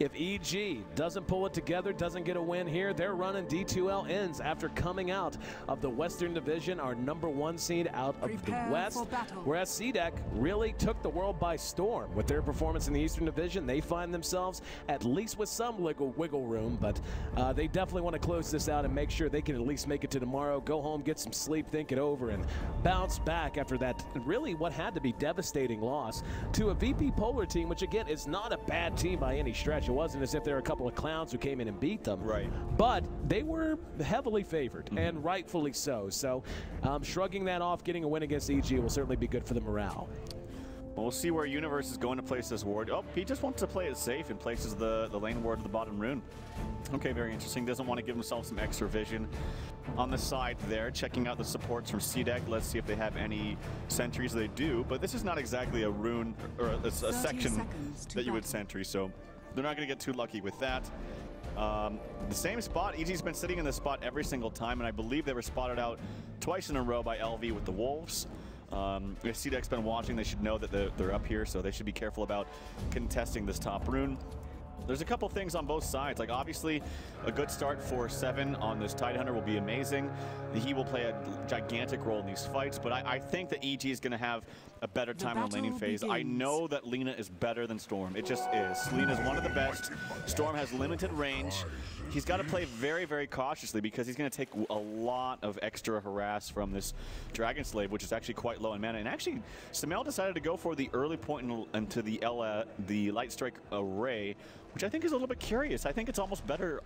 If EG doesn't pull it together, doesn't get a win here, they're running D2L ends after coming out of the Western Division, our #1 seed out of the West. Whereas CDEC really took the world by storm with their performance in the Eastern Division. They find themselves at least with some wiggle room, but they definitely want to close this out and make sure they can at least make it to tomorrow, go home, get some sleep, think it over, and bounce back after that really what had to be devastating loss to a VP Polar team, which again is not a bad team by any stretch. It wasn't as if there were a couple of clowns who came in and beat them. Right. But they were heavily favored, and rightfully so. So shrugging that off, getting a win against EG will certainly be good for the morale. We'll see where Universe is going to place this ward. Oh, he just wants to play it safe and places the lane ward to the bottom rune. Okay, very interesting. Doesn't want to give himself some extra vision on the side there. Checking out the supports from CDEC. Let's see if they have any sentries. They do, but this is not exactly a rune or a section that you would sentry, so they're not going to get too lucky with that. The same spot. EG's been sitting in this spot every single time, and I believe they were spotted out twice in a row by LV with the Wolves. If CDEC's been watching, they should know that they're up here, so they should be careful about contesting this top rune. There's a couple things on both sides. Like, obviously, a good start for Seven on this Tidehunter will be amazing. He will play a gigantic role in these fights, but I think that EG is going to have a better time in the laning phase. I know that Lina is better than Storm. It just is. Lina is one of the best. Storm has limited range. He's got to play very, very cautiously because he's going to take a lot of extra harass from this Dragon Slave, which is actually quite low in mana. And actually, Samel decided to go for the early point into the Light Strike array, which I think is a little bit curious. I think it's almost better,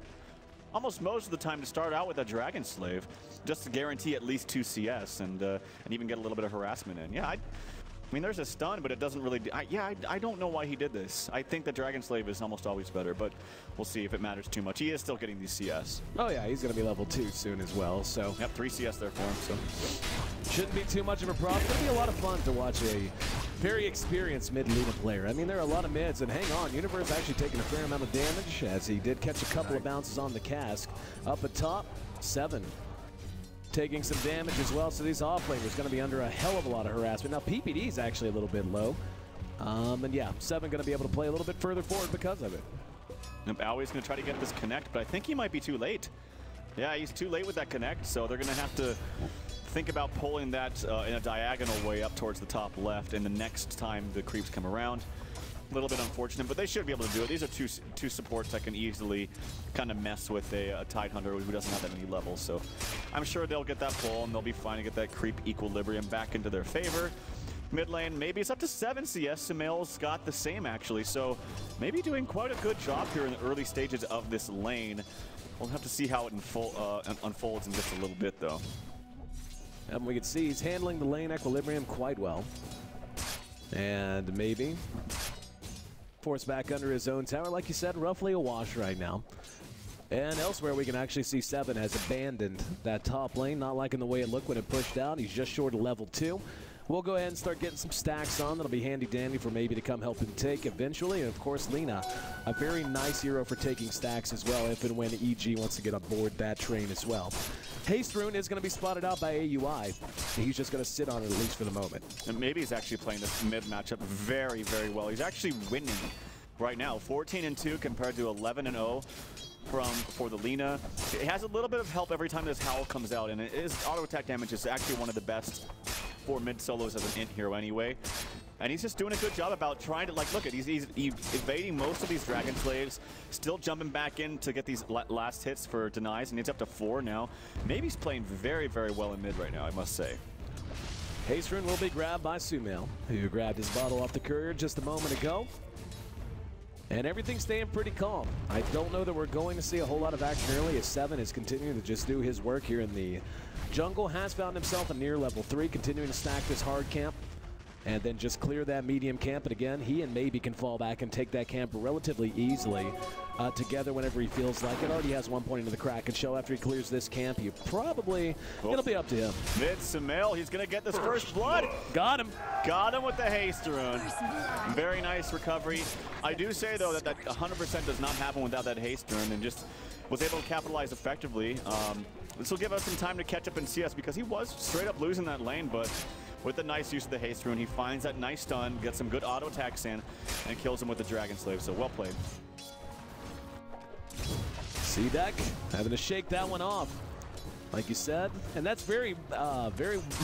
almost most of the time, to start out with a Dragon Slave, just to guarantee at least 2 CS and even get a little bit of harassment in. Yeah, I mean, there's a stun, but it doesn't really... I don't know why he did this. I think the Dragon Slave is almost always better, but we'll see if it matters too much. He is still getting these CS. Oh yeah, he's going to be level 2 soon as well, so... Yep, 3 CS there for him, so... Shouldn't be too much of a problem. It's going to be a lot of fun to watch a very experienced mid-Lina player. I mean, there are a lot of mids, and hang on, Universe actually taking a fair amount of damage, as he did catch a couple of bounces on the cask. Up at top, 7. Taking some damage as well, so these offlaners going to be under a hell of a lot of harassment. Now, PPD is actually a little bit low. And yeah, 7 going to be able to play a little bit further forward because of it. Yep, Owie's going to try to get this connect, but I think he might be too late. Yeah, he's too late with that connect, so they're going to have to think about pulling that in a diagonal way up towards the top left, and the next time the creeps come around. A little bit unfortunate, but they should be able to do it. These are two supports that can easily kind of mess with a Tidehunter who doesn't have that many levels, so I'm sure they'll get that pull, and they'll be fine to get that creep equilibrium back into their favor. Mid lane, maybe it's up to 7 CS. Sumail's got the same, actually, so maybe doing quite a good job here in the early stages of this lane. We'll have to see how it unfolds in just a little bit, though. And we can see he's handling the lane equilibrium quite well. And maybe force back under his own tower. Like you said, roughly a wash right now. And elsewhere, we can actually see 7 has abandoned that top lane, not liking the way it looked when it pushed out. He's just short of level 2. We'll go ahead and start getting some stacks on. That'll be handy-dandy for maybe to come help him take eventually. And of course, Lina, a very nice hero for taking stacks as well, if and when EG wants to get aboard that train as well. Haste Rune is going to be spotted out by AUI. He's just going to sit on it, at least for the moment. And maybe he's actually playing this mid matchup very, very well. He's actually winning right now, 14-2 compared to 11-0 for the Lina. It has a little bit of help every time this Howl comes out, and his auto attack damage is actually one of the best for mid solos as an int hero anyway. And he's just doing a good job about trying to, like, look at, he's evading most of these Dragon Slaves, still jumping back in to get these last hits for denies, and he's up to 4 now. Maybe he's playing very, very well in mid right now, I must say. Haste Rune will be grabbed by Sumail, who grabbed his bottle off the courier just a moment ago. And everything's staying pretty calm. I don't know that we're going to see a whole lot of action early, as 7 is continuing to just do his work here in the jungle. Has found himself a near level 3, continuing to stack this hard camp. And then just clear that medium camp. And again, he and Maybe can fall back and take that camp relatively easily together whenever he feels like it. Already has 1 point into the Kraken shell. After he clears this camp, he probably, it'll be up to him. Mid Sumail, he's going to get this first blood. Got him. Got him with the Haste Rune. Very nice recovery. I do say, though, that 100% does not happen without that Haste Rune, and just was able to capitalize effectively. This will give us some time to catch up in CS, because he was straight up losing that lane, but with the nice use of the Haste Rune, he finds that nice stun, gets some good auto attacks in, and kills him with the Dragon Slave, so well played. CDEC having to shake that one off, like you said, and that's very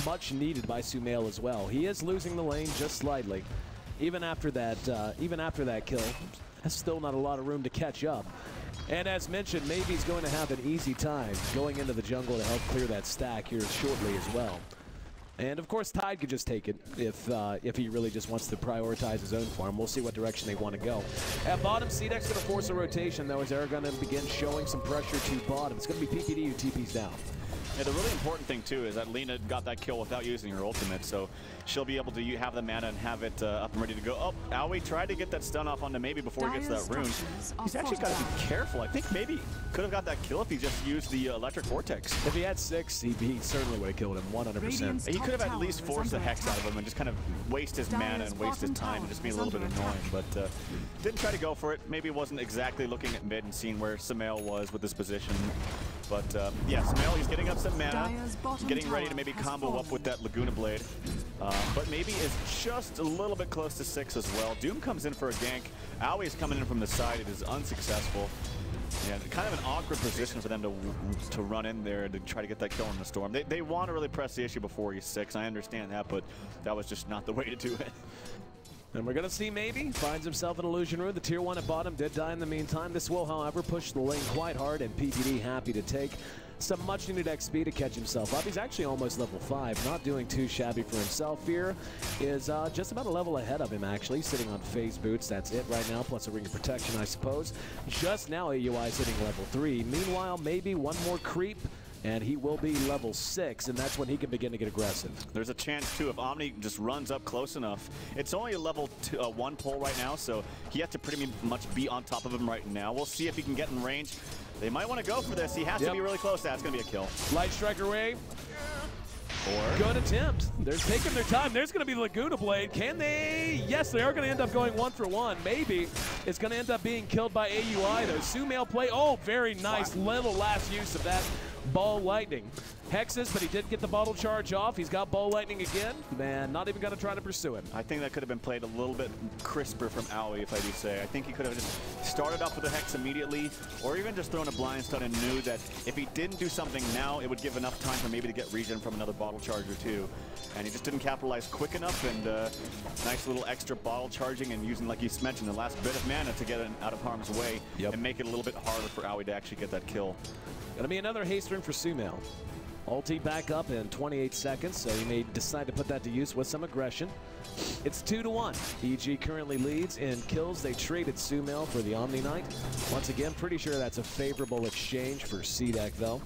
much needed by Sumail as well. He is losing the lane just slightly, even after that kill. That's still not a lot of room to catch up. And as mentioned, maybe he's going to have an easy time going into the jungle to help clear that stack here shortly as well. And of course, Tide could just take it if he really just wants to prioritize his own farm. We'll see what direction they want to go. At bottom, CDEC's going to force a rotation, though, as they're going to begin showing some pressure to bottom. It's going to be PPD who TP's down. Yeah, the really important thing, too, is that Lina got that kill without using her ultimate, so she'll be able to have the mana and have it up and ready to go. Oh, Aoi tried to get that stun off onto maybe before he gets that rune. He's actually got to be careful. I think maybe could have got that kill if he just used the electric vortex. If he had 6, he certainly would have killed him 100%. He could have at least forced the Hex out of him and just kind of waste his mana and waste his time and just be a little bit annoying, but didn't try to go for it. Maybe wasn't exactly looking at mid and seeing where Sumail was with his position. But yeah, Sumail, he's getting up some mana, getting ready to maybe combo up with that Laguna Blade. But maybe is just a little bit close to 6 as well. Doom comes in for a gank. Aoi is coming in from the side. It is unsuccessful. And kind of an awkward position for them to run in there to try to get that kill in the Storm. They want to really press the issue before he's 6. I understand that, but that was just not the way to do it. And we're going to see maybe finds himself an illusion rune. The tier 1 at bottom did die in the meantime. This will, however, push the lane quite hard, and PPD happy to take some much needed XP to catch himself up. He's actually almost level 5, not doing too shabby for himself. Fear is just about a level ahead of him, actually, sitting on phase boots. That's it right now, plus a ring of protection, I suppose. Just now, AUI sitting level 3. Meanwhile, maybe one more creep, and he will be level 6, and that's when he can begin to get aggressive. There's a chance, too, if Omni just runs up close enough. It's only a level 1 pull right now, so he has to pretty much be on top of him right now. We'll see if he can get in range. They might want to go for this. He has to be really close. That's going to be a kill. Light Striker Wave. Or good attempt. They're taking their time. There's going to be Laguna Blade. Can they? Yes, they are going to end up going 1 for 1. Maybe it's going to end up being killed by AUI, though. Sumail play. Oh, very nice little last use of that ball lightning. Hexes, but he did get the bottle charge off. He's got ball lightning again. Man, not even going to try to pursue him. I think that could have been played a little bit crisper from Aoi, if I do say. I think he could have just started off with a Hex immediately, or even just thrown a blind stun and knew that if he didn't do something now, it would give enough time for maybe to get regen from another bottle charge or two. And he just didn't capitalize quick enough, and nice little extra bottle charging and using, like you mentioned, the last bit of mana to get it out of harm's way and make it a little bit harder for Aoi to actually get that kill. Gonna be another haste rune for Sumail. Ulti back up in 28 seconds, so he may decide to put that to use with some aggression. It's 2-1. EG currently leads in kills. They traded Sumail for the Omni Knight. Once again, pretty sure that's a favorable exchange for CDEC, though.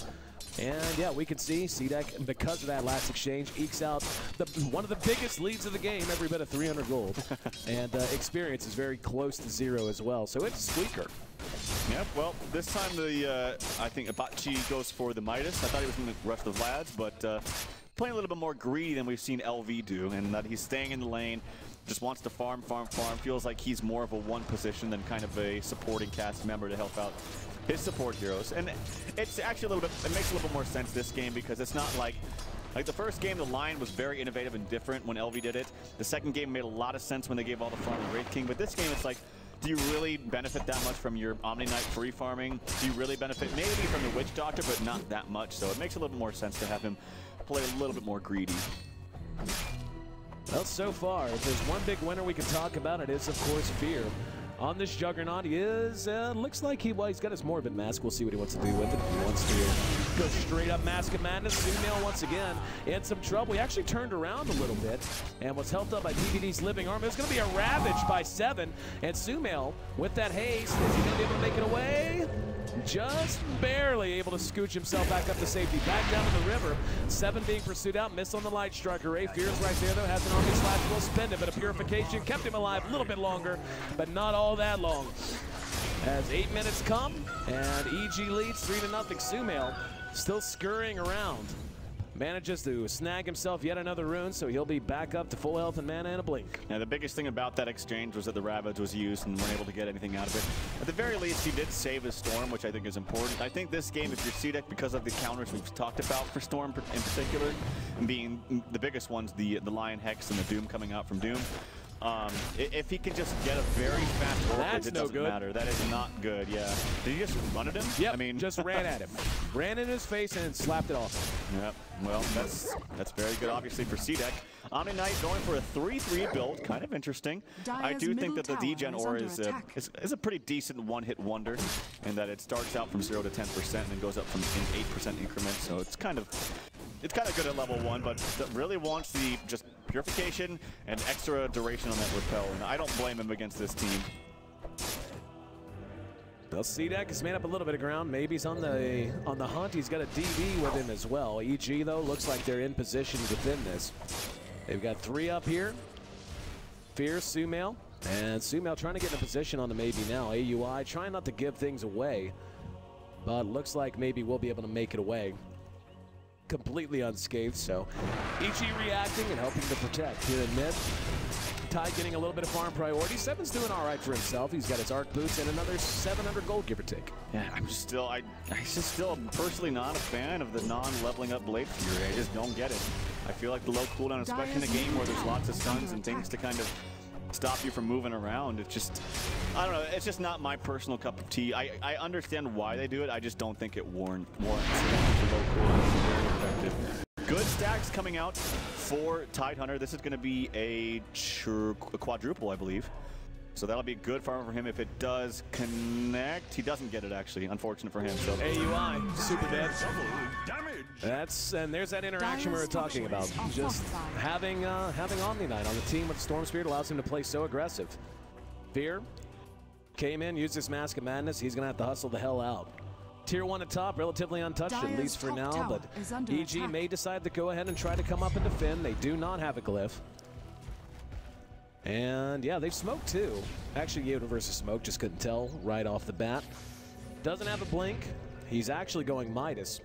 And yeah, we can see CDEC, because of that last exchange, ekes out one of the biggest leads of the game, every bit of 300 gold. And experience is very close to 0 as well, so it's a squeaker. Yep, well, this time I think Abachi goes for the Midas. I thought he was going to rush the Vlads, but playing a little bit more greedy than we've seen LV do, and that he's staying in the lane, just wants to farm, feels like he's more of a one position than kind of a supporting cast member to help out his support heroes. And it's actually a little bit, it makes a little bit more sense this game, because it's not like the first game, the line was very innovative and different when LV did it. The second game made a lot of sense when they gave all the farm to Wraith King, but this game it's like, do you really benefit that much from your Omni Knight free farming? Do you really benefit maybe from the Witch Doctor, but not that much? So it makes a little bit more sense to have him play a little bit more greedy. Well, so far, if there's one big winner we can talk about, it is, of course, Fear. On this Juggernaut, he is, looks like he's got his Morbid Mask. We'll see what he wants to do with it. He wants to go straight up Mask of Madness. Sumail once again in some trouble. He actually turned around a little bit and was helped up by PPD's Living Arm. There's going to be a Ravage by 7, and Sumail, with that haste, is he going to be able to make it away? Just barely able to scooch himself back up to safety. Back down to the river. 7 being pursued out. Miss on the Light Striker. Ray Fear's right there, though. Has an Omni Slash. Will spend it, but a Purification kept him alive a little bit longer, but not all that long. As 8 minutes come, and EG leads 3-0. Sumail still scurrying around. Manages to snag himself yet another rune, so he'll be back up to full health and mana in a blink. Now, the biggest thing about that exchange was that the Ravage was used and weren't able to get anything out of it. At the very least, he did save his Storm, which I think is important. I think this game, if you're CDEC, because of the counters we've talked about for Storm in particular, being the biggest ones, the Lion Hex and the Doom coming out from Doom, If he can just get a very fast orchid, That's it no doesn't good. matter. That is not good, yeah. Did he just run at him? Yep, I mean, just ran at him. Ran in his face and slapped it off. Yep, well, that's very good, obviously, for CDEC. Omni Knight going for a 3-3 build, kind of interesting. I do think that the D-Gen Aura is a pretty decent one-hit wonder, in that it starts out from 0 to 10% and then goes up from 8% increments, so it's kind of good at level 1, but really wants the just purification and extra duration on that repel, and I don't blame him against this team. Well, CDEC has made up a little bit of ground. Maybe he's on the hunt. He's got a DB with him as well. EG, though, looks like they're in position within this. They've got 3 up here. Fierce, Sumail, and Sumail trying to get in a position on the maybe now. AUI trying not to give things away, but looks like maybe we'll be able to make it away completely unscathed. So EG reacting and helping to protect here in mid. Ty getting a little bit of farm priority. Seven's doing all right for himself. He's got his arc boots and another 700 gold, give or take. Yeah, I'm just still personally not a fan of the non-leveling up Blade Fury. I just don't get it. I feel like the low cooldown, especially in a game where there's lots of stuns and things to kind of stop you from moving around. It's just, I don't know, it's just not my personal cup of tea. I understand why they do it. I just don't think it warrants the low cooldown. It's very effective. Good stacks coming out for Tidehunter. This is going to be a quadruple, I believe. So that'll be good farm for him if it does connect. He doesn't get it, actually. Unfortunate for him. So AUI, super dead. And there's that interaction we were talking about. Just having Omni Knight on the team with Storm Spirit allows him to play so aggressive. Fear came in, used his Mask of Madness. He's going to have to hustle the hell out. Tier 1 at top, relatively untouched, at least for now, but EG may decide to go ahead and try to come up and defend. They do not have a glyph. And yeah, they've smoked too. Actually, Universe is smoke, just couldn't tell right off the bat. Doesn't have a blink. He's actually going Midas.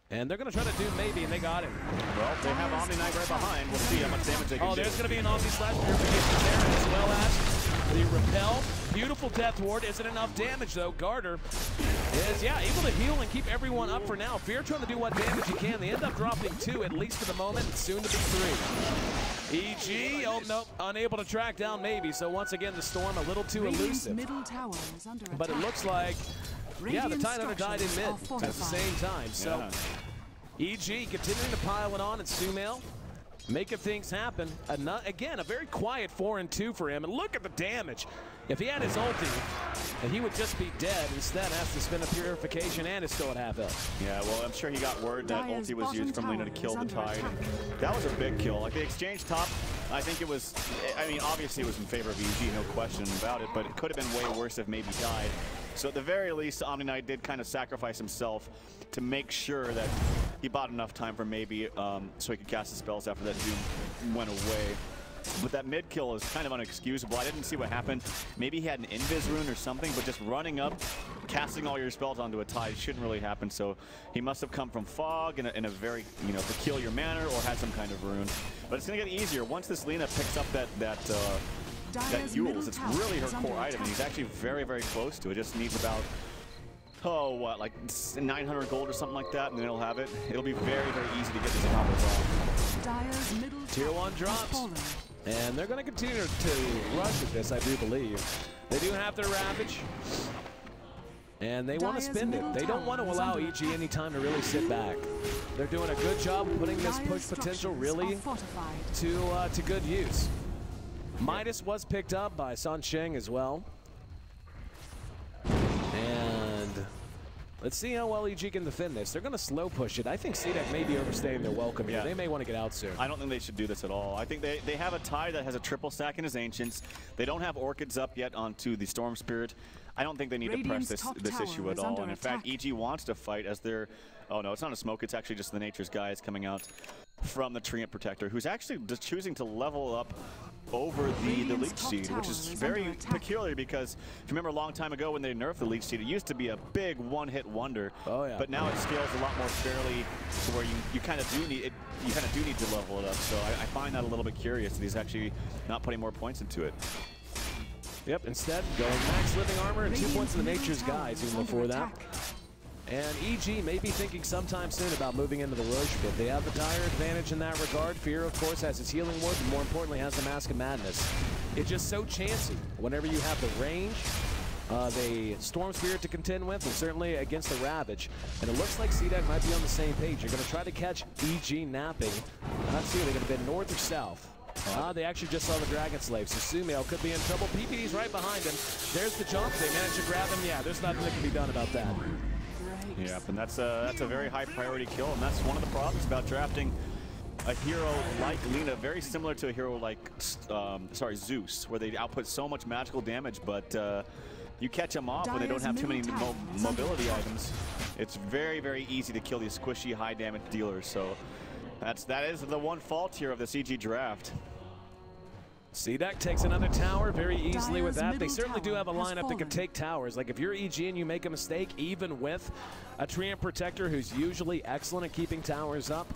And they're going to try to do maybe, and they got him. Well, they have Omni Knight right behind. We'll see how much damage they can do. Oh, there's going to be an Omni Slash purification there, as well as the repel. Beautiful Death Ward. Isn't enough damage, though. Garter is, yeah, able to heal and keep everyone up for now. Fear trying to do what damage he can. They end up dropping 2, at least for the moment, and soon to be 3. EG, oh, nope, unable to track down maybe. So once again, the Storm a little too elusive. Middle tower is under attack. But it looks like, yeah, the Tidehunter died in mid at the same time. So EG continuing to pile it on, and Sumail making things happen. Again, a very quiet 4-2 for him. And look at the damage. If he had his ulti, he would just be dead. Instead, has to spend a purification and is still at half health. Yeah, well, I'm sure he got word that ulti was used from Lina to kill the Tide. That was a big kill. Like, the exchange top, I think it was, I mean, obviously it was in favor of EG, no question about it, but it could have been way worse if maybe died. So at the very least, Omni Knight did kind of sacrifice himself to make sure that he bought enough time for maybe so he could cast the spells after that Doom went away. But that mid kill is kind of unexcusable. I didn't see what happened. Maybe he had an invis rune or something, but just running up, casting all your spells onto a Tide shouldn't really happen. So he must have come from fog in a very, you know, peculiar manner, or had some kind of rune. But it's gonna get easier once this Lina picks up that Yules. It's really her core item, and he's actually very, very close to it. Just needs about, oh, what, like 900 gold or something like that, and then he'll have it. It'll be very, very easy to get this combos off. Tier 1 drops. And they're going to continue to rush at this, I do believe. They do have their Ravage. And they want to spend it. They don't want to allow EG any time to really sit back. They're doing a good job of putting this push potential really to good use. Midas was picked up by San Sheng as well. And let's see how well EG can defend this. They're going to slow push it. I think CDEC may be overstaying their welcome here. They may want to get out soon. I don't think they should do this at all. I think they have a Tide that has a triple stack in his Ancients. They don't have Orchids up yet onto the Storm Spirit. I don't think they need to press this issue at all. And in fact, EG wants to fight as they're... Oh no, it's not a smoke. It's actually just the Nature's Guys coming out from the Treant Protector, who's actually just choosing to level up over the Leech Seed, which is very peculiar because if you remember a long time ago when they nerfed the Leech Seed, it used to be a big one-hit wonder. Oh yeah. But now it scales a lot more fairly to where you kind of do need it. You kind of do need to level it up. So I find that a little bit curious that he's actually not putting more points into it. Yep. Instead, going max living armor and 2 points to the Nature's Guys even before that. And EG may be thinking sometime soon about moving into the Roche pit. They have the dire advantage in that regard. Fear, of course, has his healing ward, and more importantly, has the Mask of Madness. It's just so chancy whenever you have the range, the Storm Spirit to contend with, and certainly against the Ravage. And it looks like CDEC might be on the same page. You're going to try to catch EG napping. Let's see, they're going to be north or south. They actually just saw the Dragon Slave, so Sumail could be in trouble. PPD's right behind him. There's the jump. They managed to grab him. Yeah, there's nothing that can be done about that. Yep, and that's a very high priority kill, and that's one of the problems about drafting a hero like Lina, very similar to a hero like, Zeus, where they output so much magical damage, but you catch them off when they don't have too many mobility items. It's very, very easy to kill these squishy, high damage dealers, so that is the one fault here of the CG draft. CDEC takes another tower very easily with that. They certainly do have a lineup that can take towers. Like if you're EG and you make a mistake, even with a Treant Protector who's usually excellent at keeping towers up,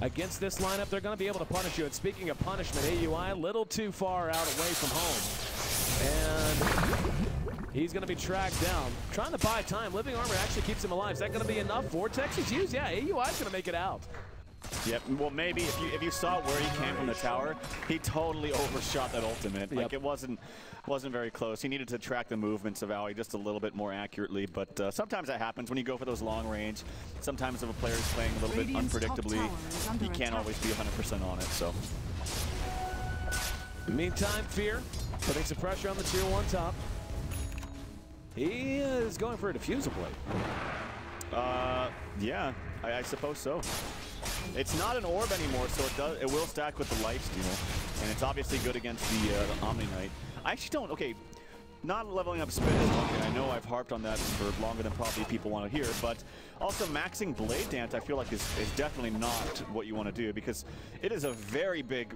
against this lineup, they're going to be able to punish you. And speaking of punishment, AUI a little too far out away from home. And he's going to be tracked down. Trying to buy time. Living Armor actually keeps him alive. Is that going to be enough? Vortex is used? Yeah, AUI is going to make it out. Yep, well maybe if you saw where he came from the tower, he totally overshot that ultimate. Yep. Like it wasn't very close. He needed to track the movements of Aoi just a little bit more accurately, but sometimes that happens when you go for those long range. Sometimes if a player is playing a little bit unpredictably, he can't always be 100% on it, so. Meantime, Fear putting some pressure on the tier 1 top. He is going for a diffusal blade. Yeah, I suppose so. It's not an orb anymore, so it will stack with the lifesteal, and it's obviously good against the Omni Knight. I actually don't. Okay, not leveling up spin is one thing. I know I've harped on that for longer than probably people want to hear, but also maxing Blade Dance I feel like is definitely not what you want to do, because it is a very big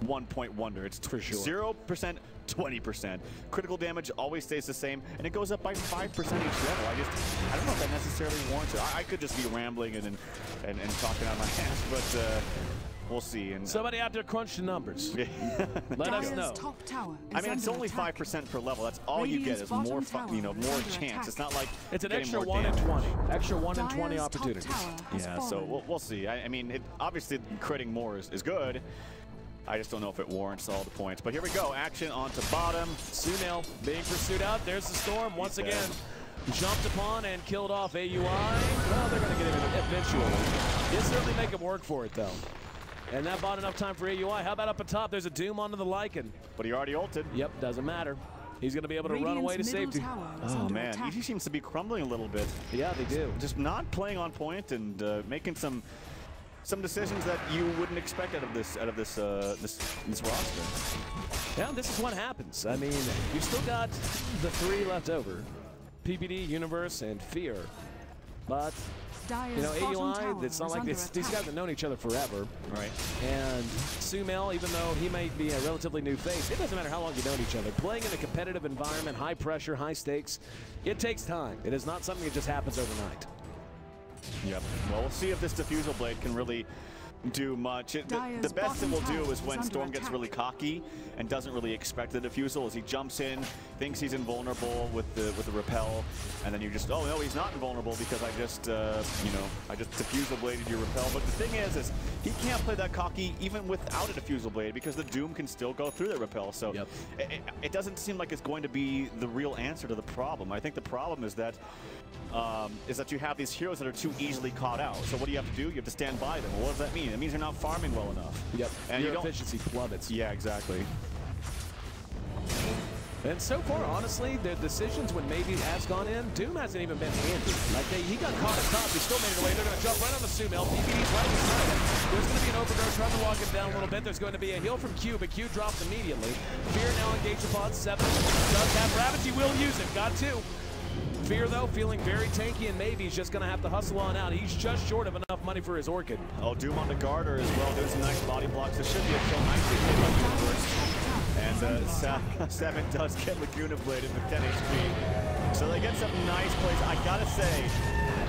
1-point wonder. It's for sure 0%, 20%. Critical damage always stays the same, and it goes up by 5% each level. I don't know if that necessarily warrants it. I could just be rambling and talking out of my ass, but we'll see. And somebody out there crunch the numbers. Let us know. I mean, it's only 5% per level. That's all you get is more, more chance. It's not like it's an extra 1 in 20. Extra 1 in 20 opportunities. Yeah, so we'll see. I mean, obviously critting more is good. I just don't know if it warrants all the points. But here we go. Action onto bottom. Sumail being pursued out. There's the Storm once again. Jumped upon and killed off AUI. Well, they're going to get him eventually. He'll certainly make him work for it, though. And that bought enough time for AUI. How about up at top? There's a Doom onto the Lycan. But he already ulted. Yep, doesn't matter. He's going to be able to run away to safety. Oh, man. EG seems to be crumbling a little bit. Yeah, they do. Just not playing on point and making some decisions that you wouldn't expect out of this roster. Yeah, this is what happens. I mean, you've still got the 3 left over. PPD, Universe, and Fear. But, you know, AUI, it's not like these guys have known each other forever. Right. And Sumail, even though he might be a relatively new face, it doesn't matter how long you've known each other. Playing in a competitive environment, high pressure, high stakes, it takes time. It is not something that just happens overnight. Yep. Well, we'll see if this Diffusal Blade can really do much. The best it will do is when Storm gets really cocky and doesn't really expect the Diffusal, as he jumps in, thinks he's invulnerable with the repel, and then you just, oh no, he's not invulnerable because I just I just Diffusal Bladed your repel. But the thing is he can't play that cocky even without a Diffusal Blade, because the Doom can still go through the repel. So it doesn't seem like it's going to be the real answer to the problem. I think the problem is that you have these heroes that are too easily caught out. So what do you have to do? You have to stand by them. Well, what does that mean? It means you're not farming well enough. Yep. And your efficiency plummets. Yeah, exactly. And so far, honestly, their decisions when maybe has gone in, Doom hasn't even been handy. Like he got caught at top, he still made it away. They're going to jump right on the Sumail. PPD's right beside him. There's going to be an overgrowth trying to walk him down a little bit. There's going to be a heal from Q, but Q drops immediately. Fear now engaged upon 7. Does have Ravage, he will use it. Got 2. Fear, though, feeling very tanky, and maybe he's just going to have to hustle on out. He's just short of enough money for his Orchid. Oh, Doom on the Garter as well. There's some nice body blocks. There should be a kill nicely made by Universe. And 7 does get Laguna Bladed with 10 HP. So they get some nice plays. I gotta say,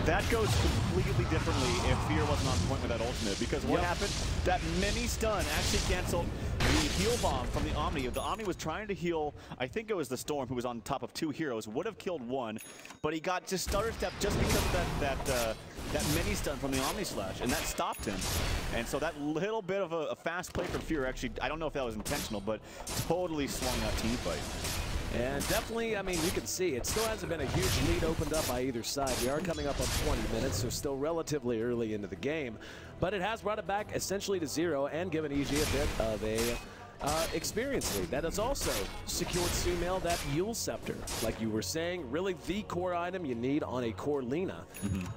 that goes completely differently if Fear wasn't on point with that ultimate. Because what happened? That mini stun actually canceled the heal bomb from the Omni. The Omni was trying to heal, I think it was the Storm, who was on top of 2 heroes, would have killed one, but he got just stutter step just because of that mini stun from the Omni Slash, and that stopped him. And so that little bit of a fast play from Fear, actually, I don't know if that was intentional, but totally swung that team fight. And definitely, I mean, you can see it still hasn't been a huge lead opened up by either side. We are coming up on 20 minutes, so still relatively early into the game. But it has brought it back essentially to 0 and given EG a bit of a experience lead. That has also secured Sumail that Yule Scepter. Like you were saying, really the core item you need on a core Lina.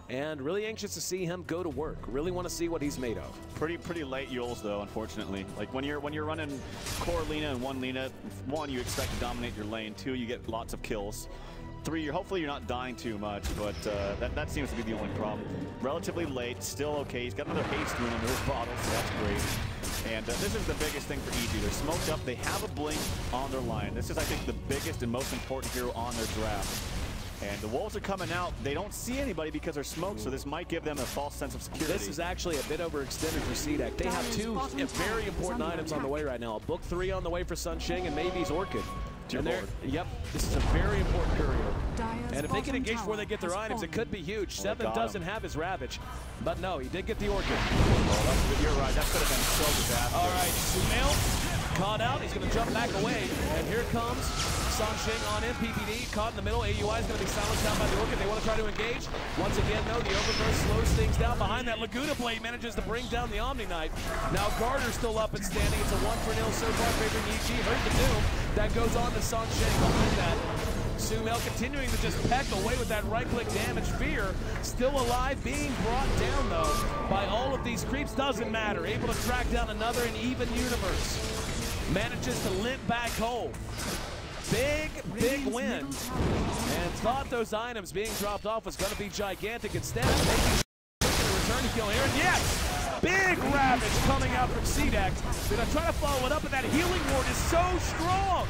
And really anxious to see him go to work. Really want to see what he's made of. Pretty late Yules though, unfortunately. Like when you're running core Lina and one Lina, 1, you expect to dominate your lane. 2, you get lots of kills. 3, hopefully you're not dying too much, but that seems to be the only problem. Relatively late, still okay. He's got another haste rune under his bottle, so that's great. And this is the biggest thing for EG. They're smoked up. They have a blink on their line. This is, I think, the biggest and most important hero on their draft. And the Wolves are coming out. They don't see anybody because they're smoked, so this might give them a false sense of security. This is actually a bit overextended for CDEC. They have 2 very important items on the way right now. A Book 3 on the way for Sun Shing and maybe's Orchid. And yep, this is a very important courier. And if they can engage before they get their items, it could be huge. 7 doesn't have his Ravage, but no, he did get the Orchid. Oh, you're right, that could have been so disastrous. All right, Sumail caught out. He's going to jump back away, and here comes Sun Shing on in. PPD caught in the middle. AUI is going to be silenced down by the Orchid. They want to try to engage. Once again, though, the Overgrowth slows things down. Behind that, Laguna Blade manages to bring down the Omni Knight. Now Garter's still up and standing. It's a 1-0 so far, favoring EG. Heard the doom. That goes on to Sun Shing behind that. Sumail continuing to just peck away with that right-click damage. Fear still alive, being brought down, though, by all of these creeps. Doesn't matter. Able to track down another in even universe. Manages to limp back home. Big win. And thought those items being dropped off was going to be gigantic. Instead, maybe return to kill here. And yes! Big Ravage coming out from CDEC. Gonna try to follow it up, and that healing ward is so strong.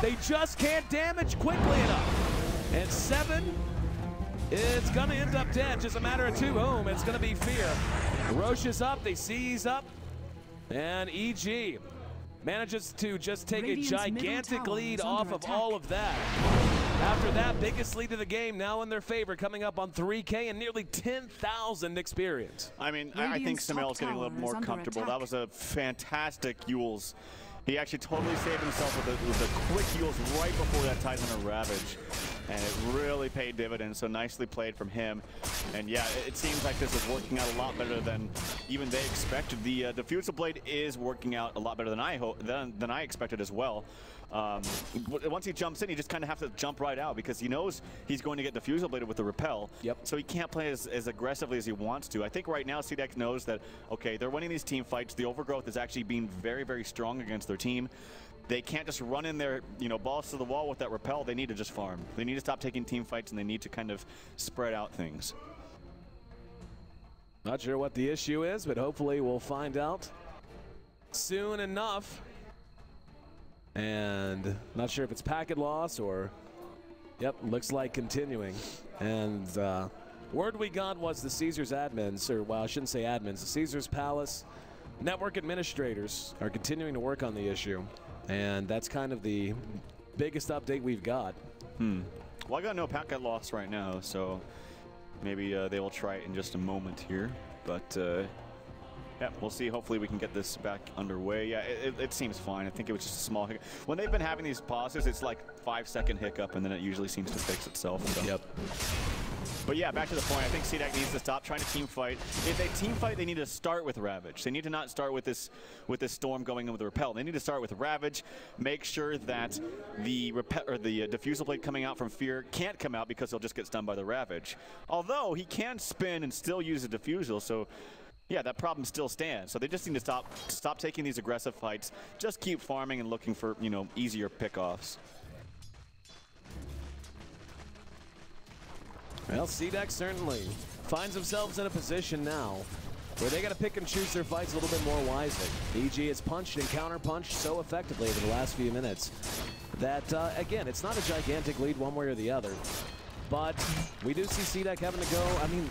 They just can't damage quickly enough. And 7, it's gonna end up dead. Just a matter of 2. Boom, it's gonna be Fear. Roche is up, they seize up. And EG manages to just take a gigantic lead off of all of that. After that, biggest lead of the game now in their favor, coming up on 3K and nearly 10,000 experience. I mean, I think Sumail's getting a little more comfortable. That was a fantastic Yules. He actually totally saved himself with a quick Yules right before that Titan Ravage. And it really paid dividends, so nicely played from him. And yeah, it seems like this is working out a lot better than even they expected. The Diffusal Blade is working out a lot better than I expected as well. Once he jumps in, he just kind of have to jump right out because he knows he's going to get Diffusal Bladed with the Repel. Yep. So he can't play as aggressively as he wants to. I think right now CDEC knows that, okay, they're winning these team fights. The Overgrowth is actually being very, very strong against their team. They can't just run in there, balls to the wall with that Repel. They need to just farm. They need to stop taking team fights, and they need to kind of spread out things. Not sure what the issue is, but hopefully we'll find out soon enough. And not sure if it's packet loss or, yep, looks like continuing. And word we got was the Caesars admins, or well, I shouldn't say admins, the Caesars Palace network administrators are continuing to work on the issue. And that's kind of the biggest update we've got. Well, I got no packet loss right now, so maybe they will try it in just a moment here. But yeah, we'll see. Hopefully we can get this back underway. Yeah, it seems fine. I think it was just a small hiccup. When they've been having these pauses, it's like 5-second hiccup, and then it usually seems to fix itself. So. Yep. But yeah, back to the point. I think CDEC needs to stop trying to team fight. If they team fight, they need to start with Ravage. They need to not start with this Storm going in with the Repel. They need to start with Ravage. Make sure that the Diffusal Blade coming out from Fear can't come out because he'll just get stunned by the Ravage. Although he can spin and still use a Diffusal, so yeah, that problem still stands. So they just need to stop taking these aggressive fights. Just keep farming and looking for, easier pickoffs. Well, CDEC certainly finds themselves in a position now where they got to pick and choose their fights a little bit more wisely. EG has punched and counter-punched so effectively over the last few minutes that, again, it's not a gigantic lead one way or the other. But we do see CDEC having to go. I mean,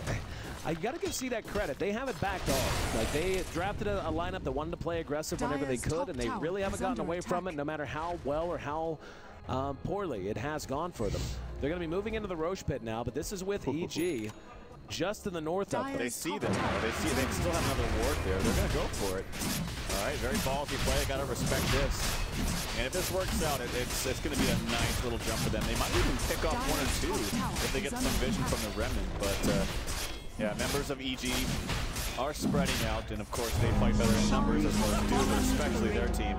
I got to give CDEC credit. They haven't backed off. Like, they drafted a lineup that wanted to play aggressive whenever they could, and they really haven't gotten away from it, no matter how well or how poorly it has gone for them. They're going to be moving into the Roche pit now, but this is with EG. Just to the north of them. They see them. They still have another ward there. They're going to go for it. All right, very ballsy play. Got to respect this. And if this works out, it's going to be a nice little jump for them. They might even pick off 1 or 2 if they get some vision from the Remnant. But yeah, members of EG are spreading out, and of course they fight better in numbers as most do, but especially their team.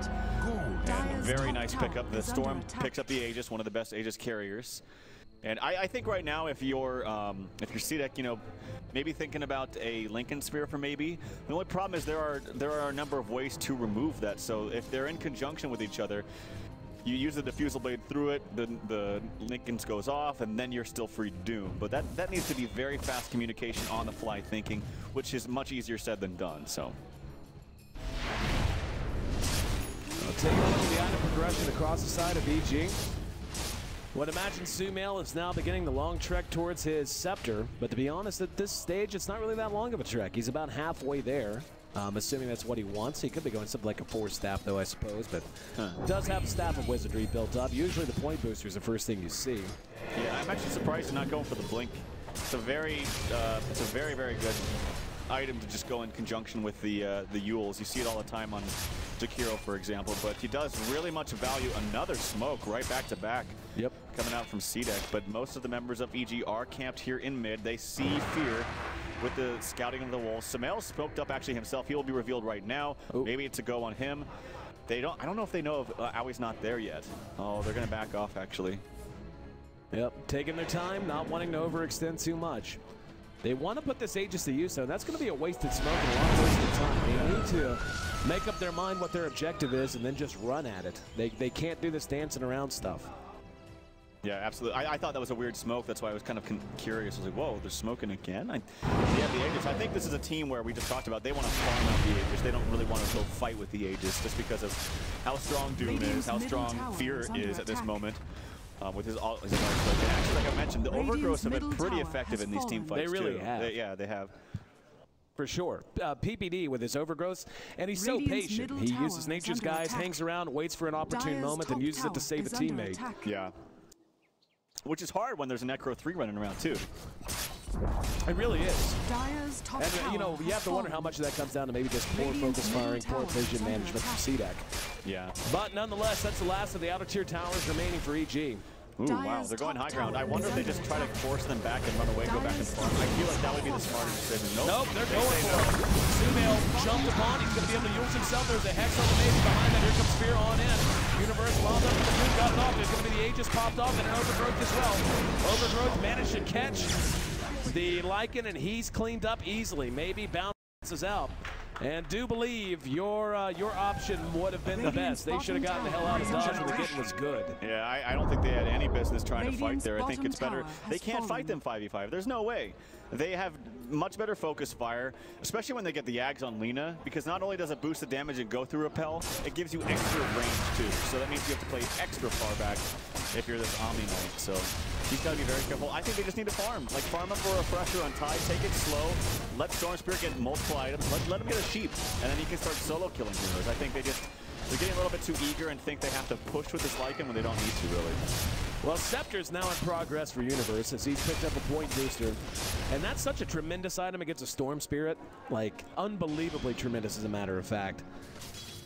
And very nice pickup. The Storm picks up the Aegis, one of the best Aegis carriers. And I think right now, if you're CDEC, you know, maybe thinking about a Lincoln Sphere for maybe. The only problem is there are a number of ways to remove that. So if they're in conjunction with each other, you use the diffusal blade through it, the Lincolns goes off, and then you're still free to doom. But that needs to be very fast communication, on the fly thinking, which is much easier said than done. So. I'll take a look at the item progression across the side of EG. Would imagine Sumail is now beginning the long trek towards his scepter, but to be honest, at this stage, it's not really that long of a trek. He's about halfway there, assuming that's what he wants. He could be going something like a 4-staff, though, I suppose, but does have a Staff of Wizardry built up. Usually the point booster is the first thing you see. Yeah, I'm actually surprised he's not going for the blink. It's a very, very good item to just go in conjunction with the Yules. You see it all the time on Jakiro, for example, but he does really much value another smoke right back to back. Yep. Coming out from CDEC, but most of the members of EG are camped here in mid. They see fear with the scouting of the walls. Sumail smoked up actually himself. He will be revealed right now. Ooh. Maybe it's a go on him. I don't know if they know if Aui's not there yet. Oh, they're gonna back off actually. Yep, taking their time, not wanting to overextend too much. They want to put this Aegis to use, though. That's going to be a wasted smoke and a lot of wasted time. They need to make up their mind what their objective is and then just run at it. They can't do this dancing around stuff. Yeah, absolutely. I thought that was a weird smoke. That's why I was kind of curious. I was like, whoa, they're smoking again? Yeah, the Aegis. I think this is a team where we just talked about they want to farm out the Aegis. They don't really want to go fight with the Aegis just because of how strong Doom is, how strong Fear is at this moment. With his actually, like I mentioned, the Overgrowths have been pretty effective in these team fights. They really have. Yeah, they have. For sure. PPD with his Overgrowths, and he's so patient. He uses Nature's Guise, hangs around, waits for an opportune moment, and uses it to save a teammate. Yeah. Which is hard when there's a Necro 3 running around, too. It really is. And, you know, you have to wonder how much of that comes down to maybe just poor focus firing, poor vision management from CDEC. Yeah. But nonetheless, that's the last of the outer tier towers remaining for EG. Ooh, wow, they're going high ground. I wonder if they just try to force them back and run away, go back and farm. I feel like that would be the smarter decision. Nope, they're going for it. Sumail jumped upon. He's going to be able to use himself. There's a Hex on the base behind that. Here comes Spear on in. Universe wound up, the moon got off. There's going to be the Aegis popped off and an Overgrowth as well. Overgrowth managed to catch the Lycan, and he's cleaned up easily. Maybe bounces out. And do believe your option would have been the best. They should have gotten the hell out of Dodge when the getting was good. Yeah, I don't think they had any business trying to fight there. I think it's better. They can't fight them 5v5. There's no way. They have much better focus fire, especially when they get the Ags on Lina, because not only does it boost the damage and go through Repel, it gives you extra range too. So that means you have to play extra far back if you're this Omni Knight. So he's got to be very careful. I think they just need to farm. Like, farm up for a refresher on Tide, take it slow, let Storm Spirit get multiple items, let him get a sheep, and then you can start solo killing heroes. I think they're getting a little bit too eager and think they have to push with this Lycan when they don't need to, really. Well, Scepter's now in progress for Universe as he's picked up a point booster. And that's such a tremendous item against a Storm Spirit. Like, unbelievably tremendous, as a matter of fact.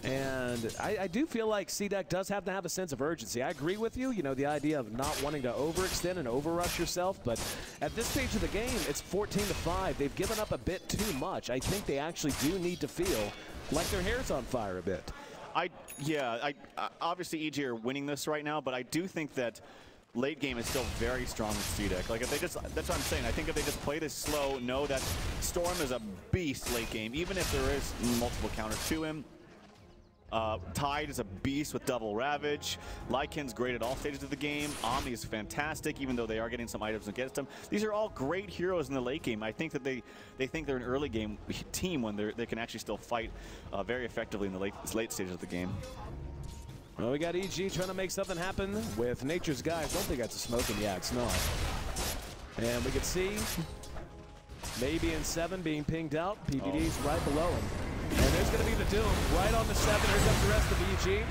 And I do feel like CDEC does have to have a sense of urgency. I agree with you, you know, the idea of not wanting to overextend and overrush yourself, but at this stage of the game, it's 14-5. They've given up a bit too much. I think they actually do need to feel like their hair's on fire a bit. Obviously EG are winning this right now, but I do think that late game is still very strong with CDEC. Like, if they just, that's what I'm saying. I think if they just play this slow, know that Storm is a beast late game, even if there is multiple counters to him. Tide is a beast with double Ravage. Lycan's great at all stages of the game. Omni is fantastic, even though they are getting some items against them. These are all great heroes in the late game. I think that they think they're an early game team when they can actually still fight very effectively in the late stages of the game. Well, we got EG trying to make something happen with Nature's Guise. Don't think that's a smoking. Yeah, it's not. And we can see Maybe in 7 being pinged out. PBD's right below him. And there's going to be the Doom right on the 7. Here comes the rest of EG.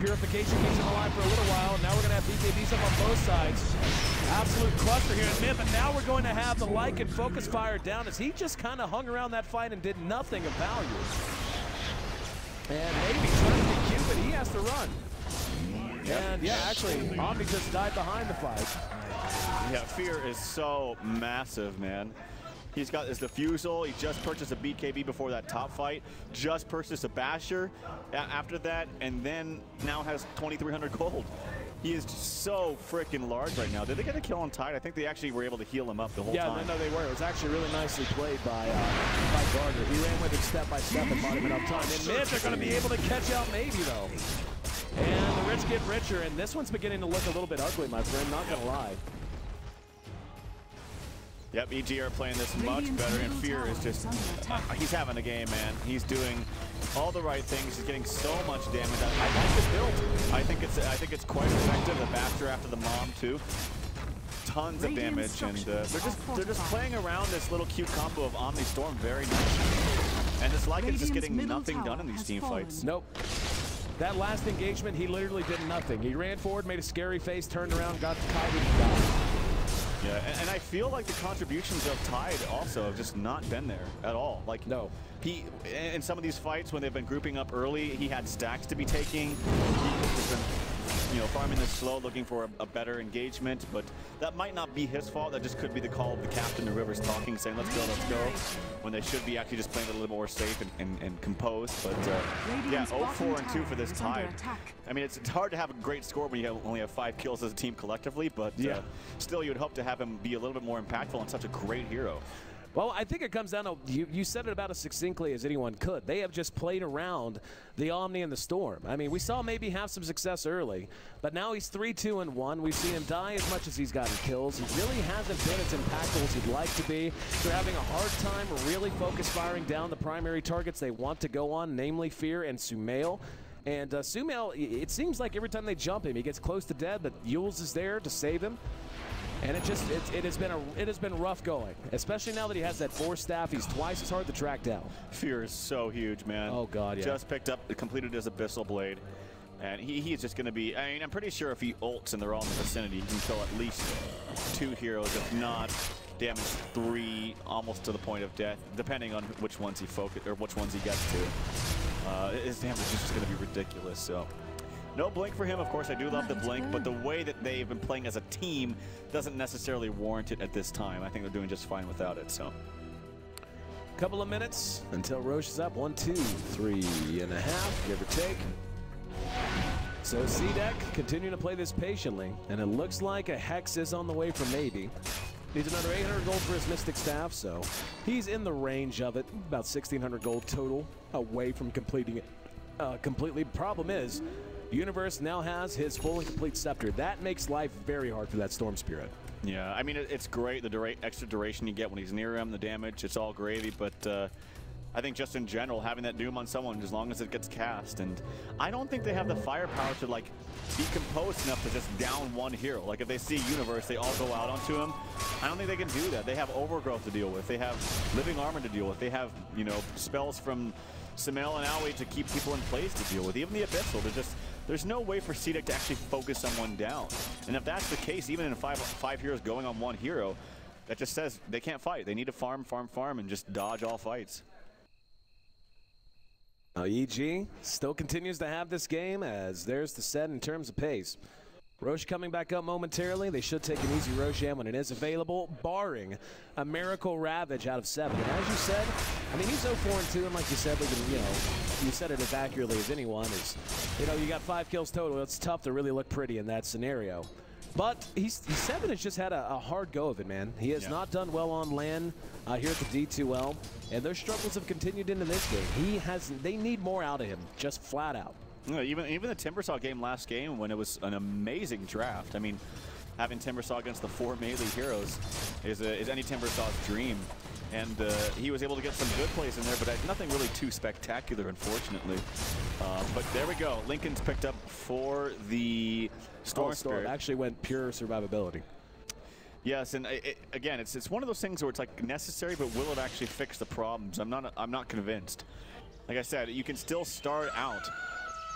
Purification keeps him alive for a little while. Now we're going to have BKBs up on both sides. Absolute cluster here in mid, but now we're going to have the Lycan focus fire down as he just kind of hung around that fight and did nothing of value. And maybe trying to be cute, but he has to run. And yeah, actually, Omni just died behind the fight. Yeah, Fear is so massive, man. He's got his defusal. He just purchased a BKB before that top fight. Just purchased a Basher after that, and then now has 2,300 gold. He is just so freaking large right now. Did they get a kill on Tide? I think they actually were able to heal him up the whole time. Yeah, no, they were. It was actually really nicely played by Gardner. He ran with it step by step and bought him enough time. And mid, they're going to be able to catch out maybe, though. And the rich get richer, and this one's beginning to look a little bit ugly, my friend, not going to lie. Yep, EG are playing this much better, and Fear is just, he's having a game, man. He's doing all the right things. He's getting so much damage. I like his build. I think it's quite effective. The Basher after the Mom too. Tons of damage, and they're just playing around this little cute combo of Omni Storm very nicely. And it's like it's just getting nothing done in these team fights. Nope. That last engagement, he literally did nothing. He ran forward, made a scary face, turned around, got kited, and died. Yeah, and I feel like the contributions of Tide also have just not been there at all. Like, no. He, in some of these fights when they've been grouping up early, he had stacks to be taking. He's been, you know, farming this slow, looking for a better engagement, but that might not be his fault. That just could be the call of the captain. The Rivers talking, saying, let's go, when they should be actually just playing a little more safe and composed. But yeah, 0-4-2 for this Tide. I mean, it's hard to have a great score when you only have 5 kills as a team collectively, but yeah, still you would hope to have him be a little bit more impactful and such a great hero. Well, I think it comes down to, you said it about as succinctly as anyone could. They have just played around the Omni and the Storm. I mean, we saw maybe have some success early, but now he's 3-2-1. We've seen him die as much as he's gotten kills. He really hasn't been as impactful as he'd like to be. They're having a hard time really focus firing down the primary targets they want to go on, namely Fear and Sumail. And Sumail, it seems like every time they jump him, he gets close to dead, but Yules is there to save him. And it has been rough going, especially now that he has that 4 staff. He's twice as hard to track down. Fear is so huge, man. Oh God, yeah. Just picked up, completed his Abyssal Blade, and he is just going to be. I mean, I'm pretty sure if he ults and they're all in the vicinity, he can kill at least 2 heroes, if not damage 3, almost to the point of death, depending on which ones he focus or which ones he gets to. His damage is just going to be ridiculous. So. No blink for him, of course. I do love the blink, but the way that they've been playing as a team doesn't necessarily warrant it at this time. I think they're doing just fine without it, so. Couple of minutes until Roche is up. 1, 2, 3.5, give or take. So CDEC continuing to play this patiently, and it looks like a Hex is on the way for maybe. Needs another 800 gold for his Mystic Staff, so he's in the range of it. About 1,600 gold total away from completing it completely. Problem is, Universe now has his full and complete scepter. That makes life very hard for that Storm Spirit. Yeah, I mean, it's great, the extra duration you get when he's near him, the damage, it's all gravy, but I think just in general, having that Doom on someone, as long as it gets cast, and I don't think they have the firepower to, like, be composed enough to just down one hero. Like, if they see Universe, they all go out onto him. I don't think they can do that. They have Overgrowth to deal with. They have Living Armor to deal with. They have, you know, spells from Sumail and Aoi to keep people in place to deal with. Even the Abyssal, there's no way for CDEC to actually focus someone down. And if that's the case, even in five heroes going on one hero, that just says they can't fight. They need to farm, and just dodge all fights. Now EG still continues to have this game, as there's the set in terms of pace. Roche coming back up momentarily. They should take an easy Roshan when it is available, barring a Miracle Ravage out of 7. And as you said, I mean, he's 0-4-2, and like you said, we can, you know, you said it as accurately as anyone, is, you know, you got 5 kills total. It's tough to really look pretty in that scenario. But he's 7 has just had a hard go of it, man. He has not done well on land here at the D2L, and their struggles have continued into this game. They need more out of him, just flat out. No, even the Timbersaw game last game, when it was an amazing draft. I mean, having Timbersaw against the 4 melee heroes is any Timbersaw's dream. And he was able to get some good plays in there, but nothing really too spectacular, unfortunately. But there we go. Lincoln's picked up for the Storm Spirit. Actually went pure survivability. Yes, and again, it's one of those things where it's like necessary, but will it actually fix the problems? I'm not convinced. Like I said, you can still start out.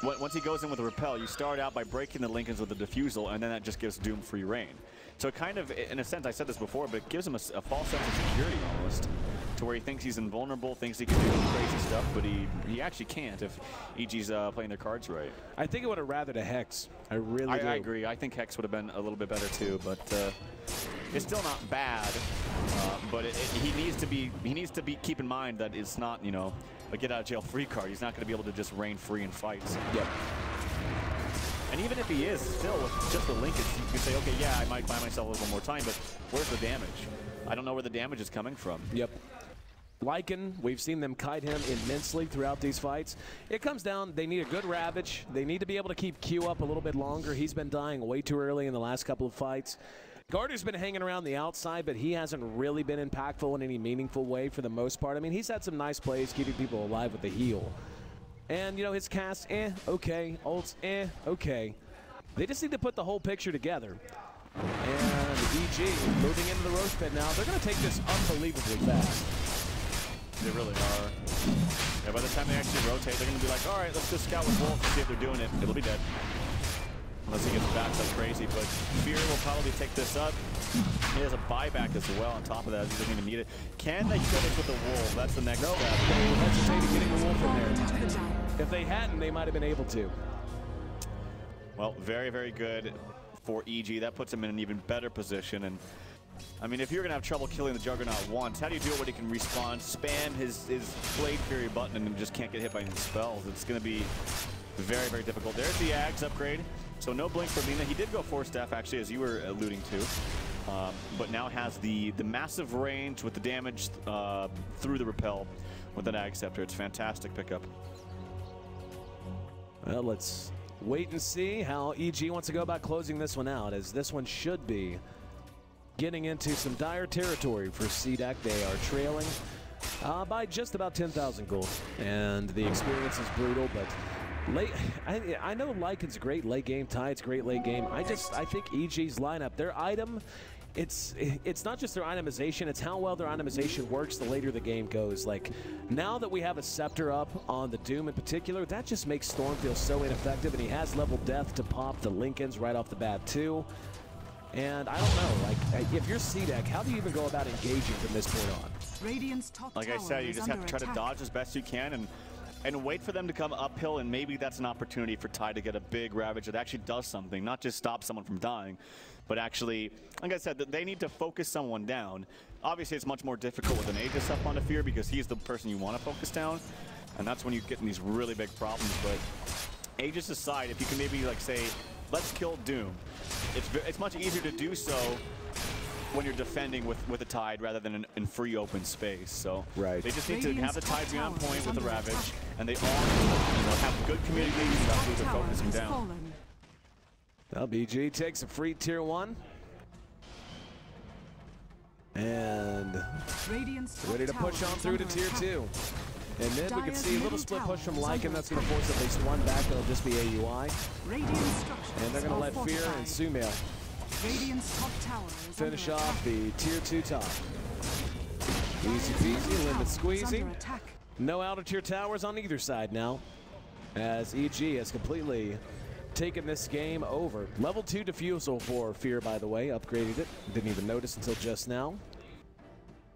Once he goes in with a repel, you start out by breaking the Lincolns with a defusal, and then that just gives Doom free reign. So it kind of, in a sense, I said this before, but it gives him a false sense of security almost, to where he thinks he's invulnerable, thinks he can do crazy stuff, but he actually can't if EG's playing their cards right. I think I would have rather the Hex. I really do. I agree. I think Hex would have been a little bit better too, but it's still not bad. But he needs to be keep in mind that it's not, you know, a get out of jail free card. He's not going to be able to just reign free in fights. Yep. And even if he is, still with just the Lincolns, you can say, okay, yeah, I might buy myself a little more time, but where's the damage? I don't know where the damage is coming from. Yep. Lycan, we've seen them kite him immensely throughout these fights. It comes down, they need a good Ravage. They need to be able to keep Q up a little bit longer. He's been dying way too early in the last couple of fights. Garter's been hanging around the outside, but he hasn't really been impactful in any meaningful way for the most part. I mean, he's had some nice plays keeping people alive with the heal. And, you know, his cast, okay. Ults, okay. They just need to put the whole picture together. And EG moving into the roast pit now. They're going to take this unbelievably fast. They really are. Yeah, by the time they actually rotate, they're going to be like, all right, let's just scout with Wolf and see if they're doing it. It'll be dead. Unless he gets backed up crazy, but Fear will probably take this up. He has a buyback as well on top of that. He doesn't even need it. Can they finish with the Wolf? That's the next step. They hesitated getting the Wolf in there. If they hadn't, they might have been able to. Well, very, very good for EG. That puts him in an even better position. And I mean, if you're going to have trouble killing the Juggernaut once, how do you do it when he can respawn, spam his Blade Fury button, and just can't get hit by any spells? It's going to be very, very difficult. There's the Ags upgrade. So no blink for Mina. He did go 4-staff, actually, as you were alluding to. But now has the massive range with the damage through the repel with that Ag Scepter. It's fantastic pickup. Well, let's wait and see how EG wants to go about closing this one out, as this one should be getting into some dire territory for CDEC. They are trailing by just about 10,000 gold, and the experience is brutal, but I know Lycan's great late game, Tide's great late game. I think EG's lineup, their item, it's not just their itemization, it's how well their itemization works the later the game goes. Like, now that we have a Scepter up on the Doom in particular, that just makes Storm feel so ineffective, and he has level death to pop the Lincolns right off the bat too. And I don't know, like, if you're CDEC, how do you even go about engaging from this point on? Radiant's top like I said, you just have to try to dodge as best you can and wait for them to come uphill, and maybe that's an opportunity for Tide to get a big Ravage that actually does something, not just stop someone from dying, but actually, like I said, they need to focus someone down. Obviously, it's much more difficult with an Aegis up on the Fear because he's the person you want to focus down, and that's when you get in these really big problems. But Aegis aside, if you can maybe like say, let's kill Doom, it's much easier to do so when you're defending with a Tide rather than in free open space. So right. They just need to have the Tide be on point with the Ravage, and they all have good communication about who they're focusing down. Well, BG takes a free tier 1. And ready to push on through to tier 2. And then we can see a little split push from Lycan. That's going to force at least one back. It'll just be AUI. And they're going to let Fear and Sumail finish off the tier 2 top. Easy peasy, limit squeezy. No outer tier towers on either side now, as EG has completely taken this game over. Level 2 defusal for Fear, by the way, upgraded it. Didn't even notice until just now.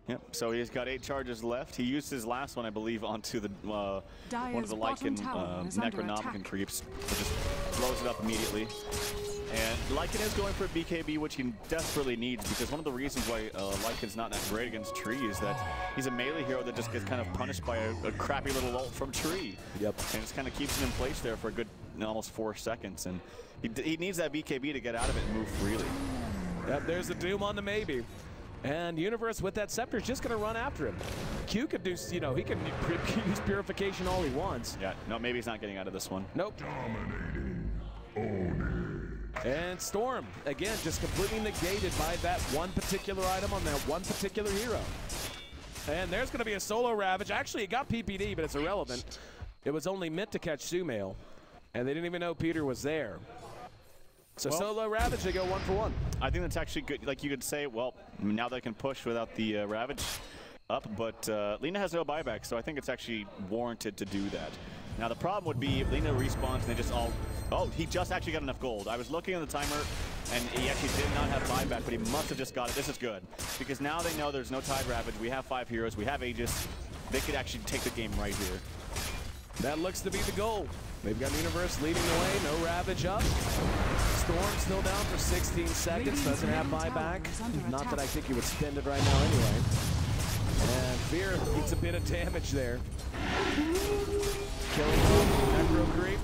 Yep, so he's got 8 charges left. He used his last one, I believe, onto the one of the Lycan Necronomicon creeps, so just blows it up immediately. And Lycan is going for a BKB, which he desperately needs, because one of the reasons why Lycan's not that great against Tree is that he's a melee hero that just gets kind of punished by a crappy little ult from Tree. Yep. And just kind of keeps him in place there for a good almost 4 seconds. And he needs that BKB to get out of it and move freely. Yep, there's the Doom on the maybe. And Universe with that Scepter is just going to run after him. Q could do, you know, he can use Purification all he wants. Yeah, no, maybe he's not getting out of this one. Nope. And Storm, again, just completely negated by that one particular item on that one particular hero. And there's going to be a solo Ravage. Actually, it got PPD, but it's irrelevant. It was only meant to catch Sumail, and they didn't even know Peter was there. So well, solo Ravage, they go 1 for 1. I think that's actually good. Like you could say, well, now they can push without the Ravage up, but Lina has no buyback, so I think it's actually warranted to do that. Now the problem would be if Lina respawns and they just all... Oh, he just actually got enough gold. I was looking at the timer, and he actually did not have buyback, but he must have just got it. This is good, because now they know there's no Tide Ravage. We have 5 heroes. We have Aegis. They could actually take the game right here. That looks to be the goal. They've got Universe leading the way. No Ravage up. Storm still down for 16 seconds. Doesn't have buyback. Not that I think he would spend it right now anyway. And Fear eats a bit of damage there. Killing Necro Creep.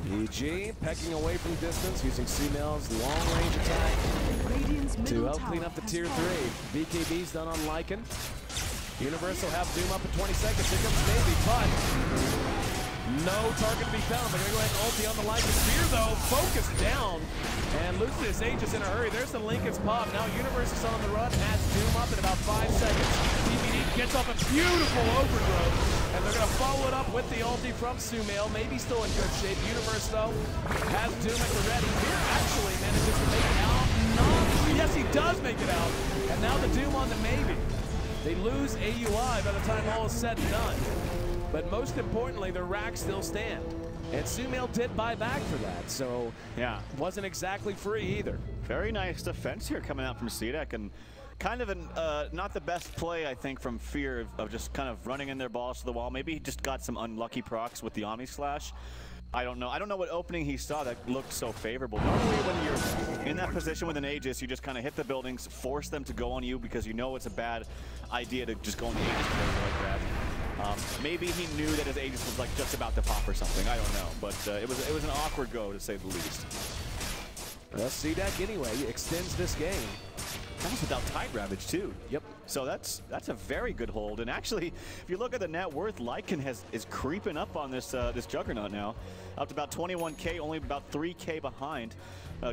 EG pecking away from distance using C-Mail's long-range attack to help clean up the tier 3. BKB's done on Lycan. Universe will have Doom up in 20 seconds. Here comes Navy, but no target to be found. They're going to go ahead and ulti on the Lycan. Fear, though, focused down and loses his Aegis in a hurry. There's the Lincoln's pop. Now Universe is on the run, has Doom up in about 5 seconds. TBD gets off a beautiful overgrowth, and they're going to follow it up with the ulti from Sumail. Maybe still in good shape. Universe, though, has Doom at the ready. Fear actually manages to make it out. Yes, he does make it out. And now the Doom on the Maybe. They lose AUI by the time all is said and done. But most importantly, the racks still stand. And Sumail did buy back for that, so yeah, wasn't exactly free either. Very nice defense here coming out from CDEC, and kind of an not the best play, I think, from Fear of just kind of running in their balls to the wall. Maybe he just got some unlucky procs with the Omni Slash. I don't know. I don't know what opening he saw that looked so favorable. Normally when you're in that position with an Aegis, you just kind of hit the buildings, force them to go on you because you know it's a bad idea to just go on the Aegis like that. Maybe he knew that his Aegis was like just about to pop or something. I don't know, but it was an awkward go to say the least. Well, CDEC anyway extends this game. That was without Tide Ravage too. Yep. So that's a very good hold. And actually, if you look at the net worth, Lycan is creeping up on this this Juggernaut now, up to about 21K, only about 3K behind,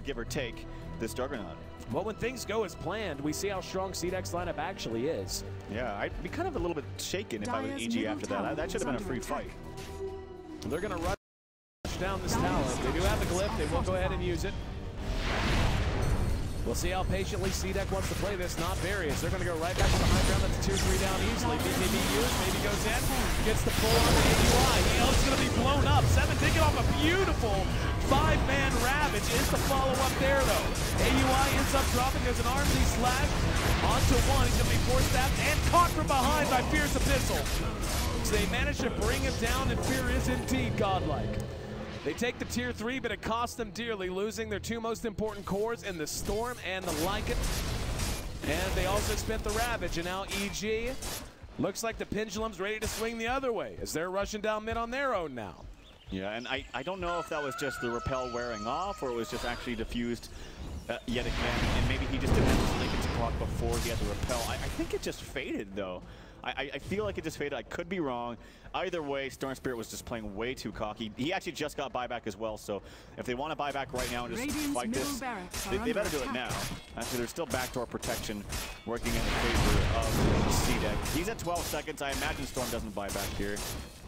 give or take, this Juggernaut. Well, when things go as planned, we see how strong CDEC's lineup actually is. Yeah, I'd be kind of a little bit shaken if I was EG after that. That should have been a free fight. They're going to rush down this tower. They do have the glyph. They will go ahead and use it. We'll see how patiently CDEC wants to play this. Not Various. They're going to go right back to the high ground. That's tier 3 down easily. BKB used. Maybe goes in. Gets the pull on the AUI. He's going to be blown up. 7 taking off a beautiful 5-man Ravage. Is the follow-up there, though. AUI ends up dropping. There's an RMD slash onto 1. He's going to be force-stabbed and caught from behind by Fierce Epistle. So they managed to bring him down, and Fear is indeed godlike. They take the tier 3, but it cost them dearly, losing their 2 most important cores in the Storm and the Lycan. And they also spent the Ravage, and now EG looks like the pendulum's ready to swing the other way as they're rushing down mid on their own now. Yeah, and I don't know if that was just the repel wearing off or it was just actually diffused yet again, and maybe he just didn't have his Lincoln's clock before he had the repel. I think it just faded, though. I feel like it just faded. I could be wrong. Either way, Storm Spirit was just playing way too cocky. He actually just got buyback as well, so if they want to buy back right now and just fight this, they better do it now. Actually, there's still backdoor protection working in favor of CDEC. He's at 12 seconds. I imagine Storm doesn't buy back here.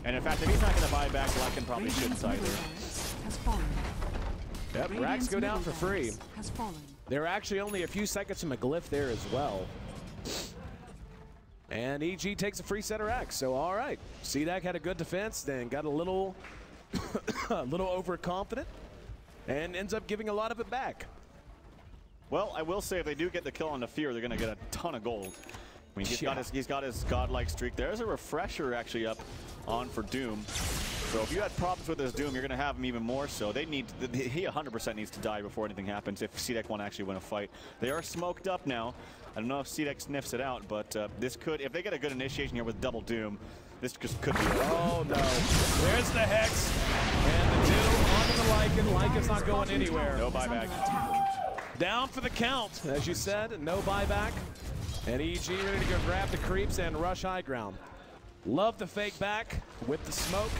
And in fact, if he's not going to buy back, Lycan probably shouldn't either. Yep, racks go down for free. They're actually only a few seconds from a glyph there as well. And EG takes a free center X, so all right. CDEC had a good defense, then got a little, overconfident, and ends up giving a lot of it back. Well, I will say if they do get the kill on the Fear, they're going to get a ton of gold. I mean, he's got his godlike streak. There's a refresher actually up on for Doom. So if you had problems with this Doom, you're going to have him even more so. He 100% needs to die before anything happens if CDEC want to actually win a fight. They are smoked up now. I don't know if CDEC sniffs it out, but this could, if they get a good initiation here with double Doom, this just could be. Oh no! There's the Hex, and the Doom onto the Lycan. Lycan's not going anywhere. No buyback. Down for the count, as you said. No buyback, and EG ready to go grab the creeps and rush high ground. Love the fake back with the smoke,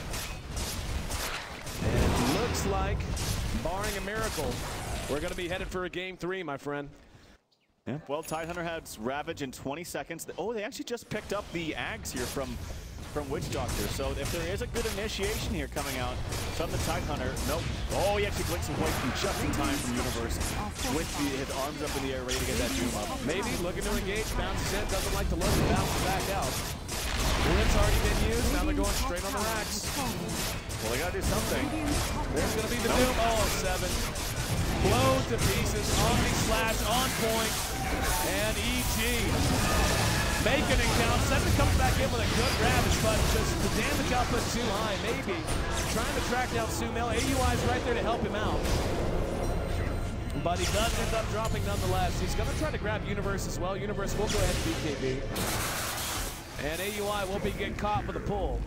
and looks like, barring a miracle, we're going to be headed for a game 3, my friend. Yeah. Well, Tidehunter has Ravage in 20 seconds. Oh, they actually just picked up the Ags here from from Witch Doctor. So if there is a good initiation here coming out from the Tidehunter, nope. Oh, he actually blinks and points just in time from Universe with his arms up in the air, ready to get that Doom up. Maybe looking to engage, bounces in, doesn't like to look, and bounces back out. Blitz already been used, now they're going straight on the racks. Well, they gotta do something. There's gonna be the Doom. Oh, 7. Blown to pieces, Omni Slash on point, and EG making it count. 7 comes back in with a good ravage, but just the damage output too high. Maybe trying to track down Sumail. AUI's right there to help him out. But he does end up dropping nonetheless. He's going to try to grab Universe as well. Universe will go ahead and BKB. And AUI will be getting caught with a pull.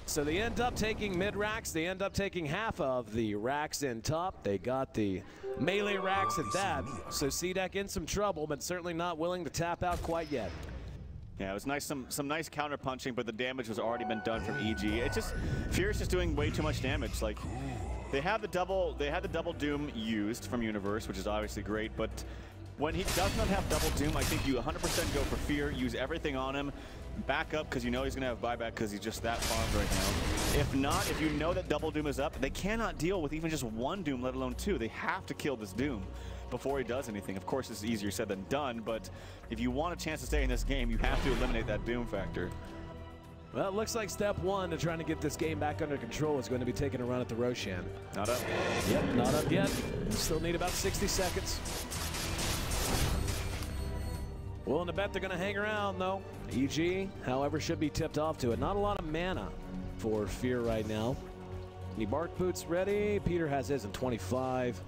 So they end up taking mid-racks. They end up taking half of the racks in top. They got the melee racks at that. So CDEC in some trouble, but certainly not willing to tap out quite yet. Yeah, it was nice, some nice counter punching, but the damage was already been done from EG. It's just Fierce is doing way too much damage. Like they had the double Doom used from Universe, which is obviously great, but when he does not have double Doom, I think you 100% go for Fear, use everything on him, back up because you know he's going to have buyback because he's just that farmed right now. If not, if you know that double Doom is up, they cannot deal with even just one Doom, let alone 2. They have to kill this Doom before he does anything. Of course, it's easier said than done, but if you want a chance to stay in this game, you have to eliminate that Doom factor. Well, it looks like step 1 to trying to get this game back under control is going to be taking a run at the Roshan. Not up. Yep, not up yet. Still need about 60 seconds. Willing to bet they're going to hang around, though. EG, however, should be tipped off to it. Not a lot of mana for Fear right now. Any bark boots ready? Peter has his in 25.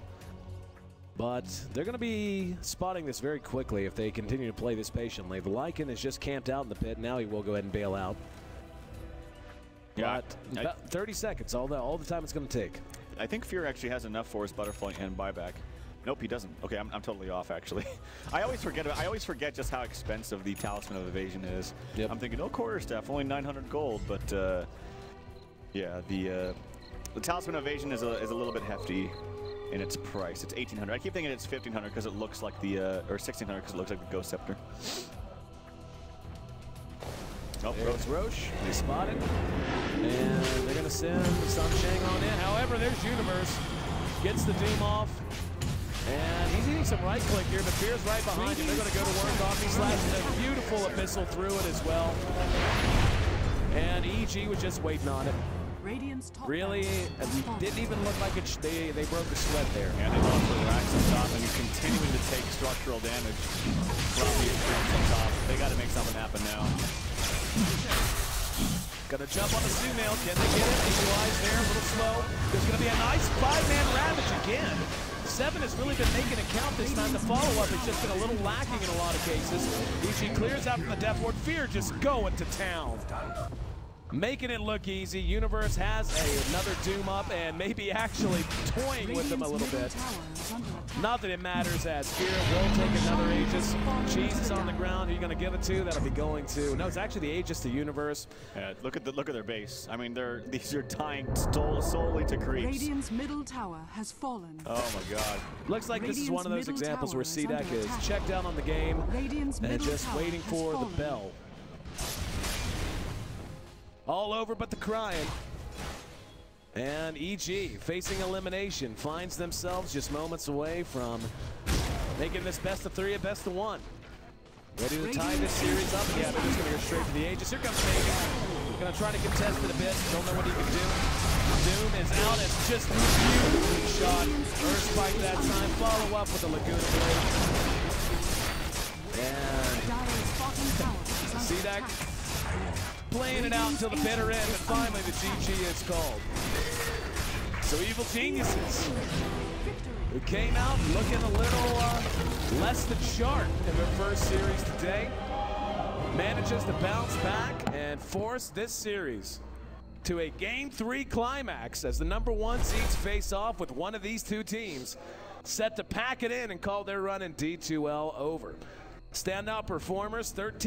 But they're going to be spotting this very quickly if they continue to play this patiently. The Lycan is just camped out in the pit. Now he will go ahead and bail out. Yeah, but about 30 seconds, all the time it's going to take. I think Fear actually has enough for his Butterfly and buyback. Nope, he doesn't. Okay, I'm totally off, actually. I always forget just how expensive the Talisman of Evasion is. Yep. I'm thinking, oh, quarterstaff, only 900 gold, but yeah, the Talisman of Evasion is a little bit hefty in its price. It's 1,800. I keep thinking it's 1,500 because it looks like the, or 1,600 because it looks like the Ghost Scepter. Oh, there's Roche. They spot it. And they're going to send Sunshang on in. However, there's Universe. Gets the Doom off. And he's eating some right click here, but Fear's right behind him. They're going to go to work on me. Slashes a beautiful abyssal through it as well. And EG was just waiting on it. Really, didn't even look like it. They broke a sweat there. And they lost the racks on top, and he's continuing to take structural damage from the experience on top. They got to make something happen now. Gonna jump on the Sumail. Can they get it? AUI's there, a little slow. There's gonna be a nice 5-man ravage again. 7 has really been making a count this time. The follow-up has just been a little lacking in a lot of cases. EG clears out from the Death Ward. Fear just going to town. Making it look easy. Universe has another Doom up and maybe actually toying with them a little bit. Not that it matters as Fear will take another Aegis. Cheese is on the ground. Who are you going to give it to? That'll be going to. No, it's actually the Aegis to Universe. Yeah, look at their base. I mean, these are tying solely to creeps. Radiant's middle tower has fallen. Oh my God. Looks like this is one of those examples where CDEC is checked out on the game and just waiting for the bell. All over but the crying. And EG, facing elimination, finds themselves just moments away from making this best of 3 a best of 1. Ready to tie this series up? Yeah, they're just going to go straight to the Aegis. Here comes Megan. Going to try to contest it a bit. Don't know what he can do. Doom is out. It's just beautifully shot. Earth spike that time. Follow up with the Laguna Blade. And CDEC playing it out until the bitter end, but finally the GG is called. So Evil Geniuses, who came out looking a little less than sharp in their first series today, manages to bounce back and force this series to a Game 3 climax as the #1 seeds face off with one of these two teams set to pack it in and call their run in D2L over. Standout performers, 13